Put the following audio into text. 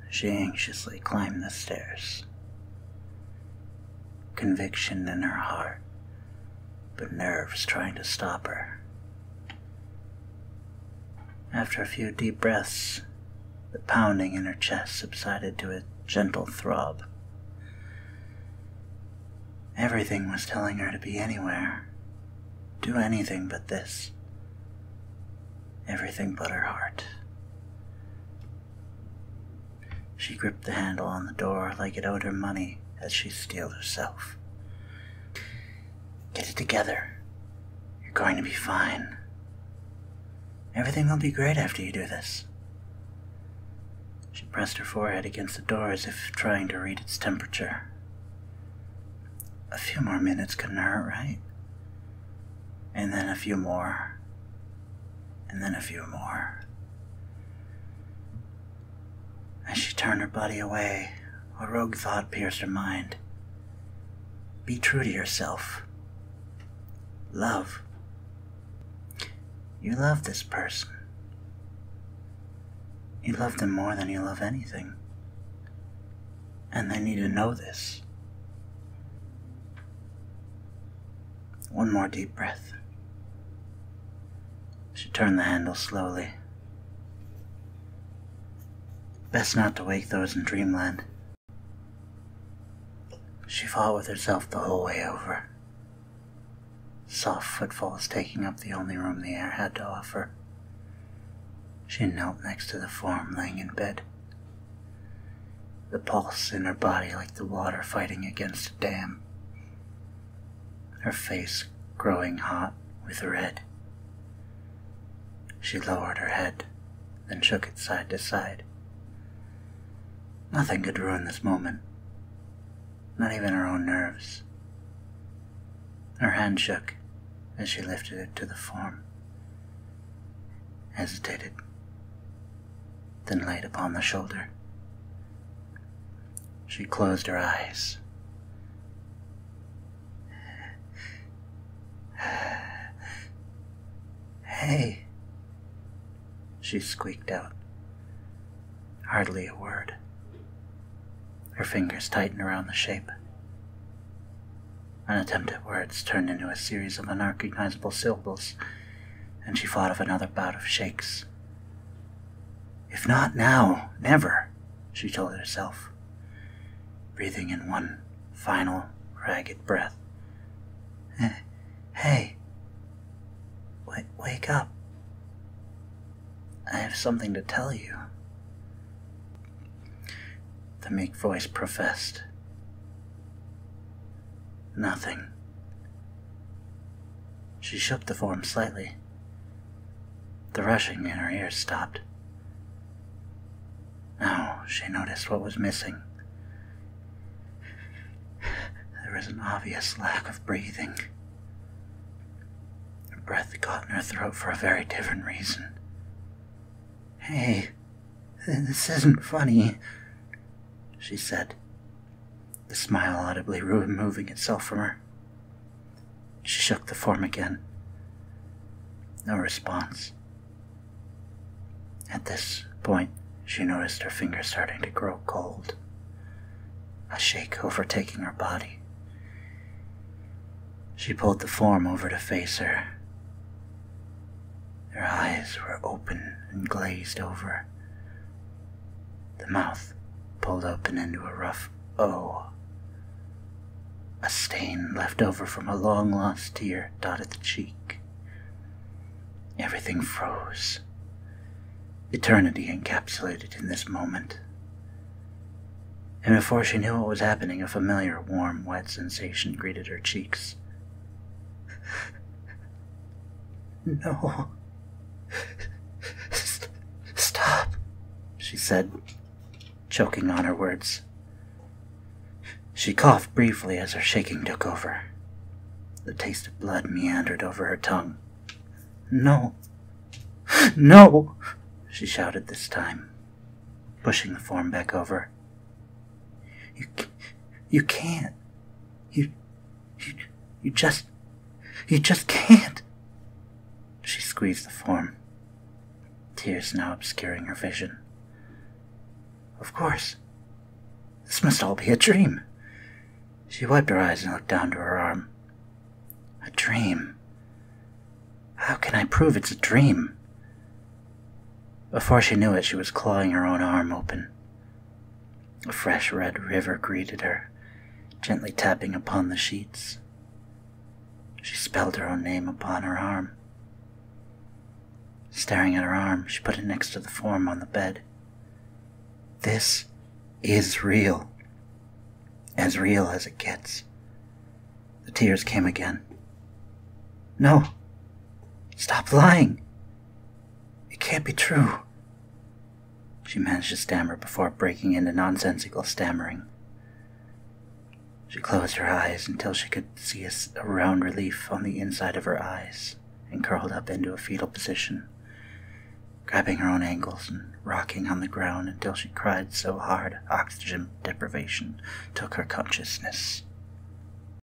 she anxiously climbed the stairs. Conviction in her heart, but nerves trying to stop her. After a few deep breaths, the pounding in her chest subsided to a gentle throb. Everything was telling her to be anywhere, do anything but this. Everything but her heart. She gripped the handle on the door like it owed her money as she steeled herself. Get it together. You're going to be fine. Everything will be great after you do this. She pressed her forehead against the door as if trying to read its temperature. A few more minutes couldn't hurt, right? And then a few more. And then a few more. As she turned her body away, a rogue thought pierced her mind. Be true to yourself. Love. You love this person. You love them more than you love anything. And they need to know this. One more deep breath. She turned the handle slowly. Best not to wake those in dreamland. She fought with herself the whole way over. Soft footfalls taking up the only room the air had to offer. She knelt next to the form laying in bed. The pulse in her body like the water fighting against a dam. Her face growing hot with red. She lowered her head, then shook it side to side. Nothing could ruin this moment, not even her own nerves. Her hand shook as she lifted it to the form, hesitated, then laid upon the shoulder. She closed her eyes. Hey, she squeaked out, hardly a word. Her fingers tightened around the shape. An attempt at words turned into a series of unrecognizable syllables, and she fought off another bout of shakes. If not now, never, she told herself, breathing in one final, ragged breath. Hey, wake up. I have something to tell you. The meek voice professed. Nothing. She shook the form slightly. The rushing in her ears stopped. Now she noticed what was missing. There was an obvious lack of breathing. Her breath caught in her throat for a very different reason. Hey, this isn't funny, she said, the smile audibly removing itself from her. She shook the form again. No response. At this point, she noticed her fingers starting to grow cold, a shake overtaking her body. She pulled the form over to face her. Her eyes were open and glazed over. The mouth pulled open into a rough O. A stain left over from a long-lost tear dotted the cheek. Everything froze. Eternity encapsulated in this moment. And before she knew what was happening, a familiar, warm, wet sensation greeted her cheeks. No. Stop, she said, choking on her words. She coughed briefly as her shaking took over. The taste of blood meandered over her tongue. No. No, she shouted this time, pushing the form back over. You can't. You just can't. She squeezed the form, tears now obscuring her vision. Of course. This must all be a dream. She wiped her eyes and looked down to her arm. A dream. How can I prove it's a dream? Before she knew it, she was clawing her own arm open. A fresh red river greeted her, gently tapping upon the sheets. She spelled her own name upon her arm. Staring at her arm, she put it next to the form on the bed. This is real. As real as it gets. The tears came again. No. Stop lying. It can't be true. She managed to stammer before breaking into nonsensical stammering. She closed her eyes until she could see a round relief on the inside of her eyes and curled up into a fetal position, grabbing her own ankles and rocking on the ground until she cried so hard oxygen deprivation took her consciousness.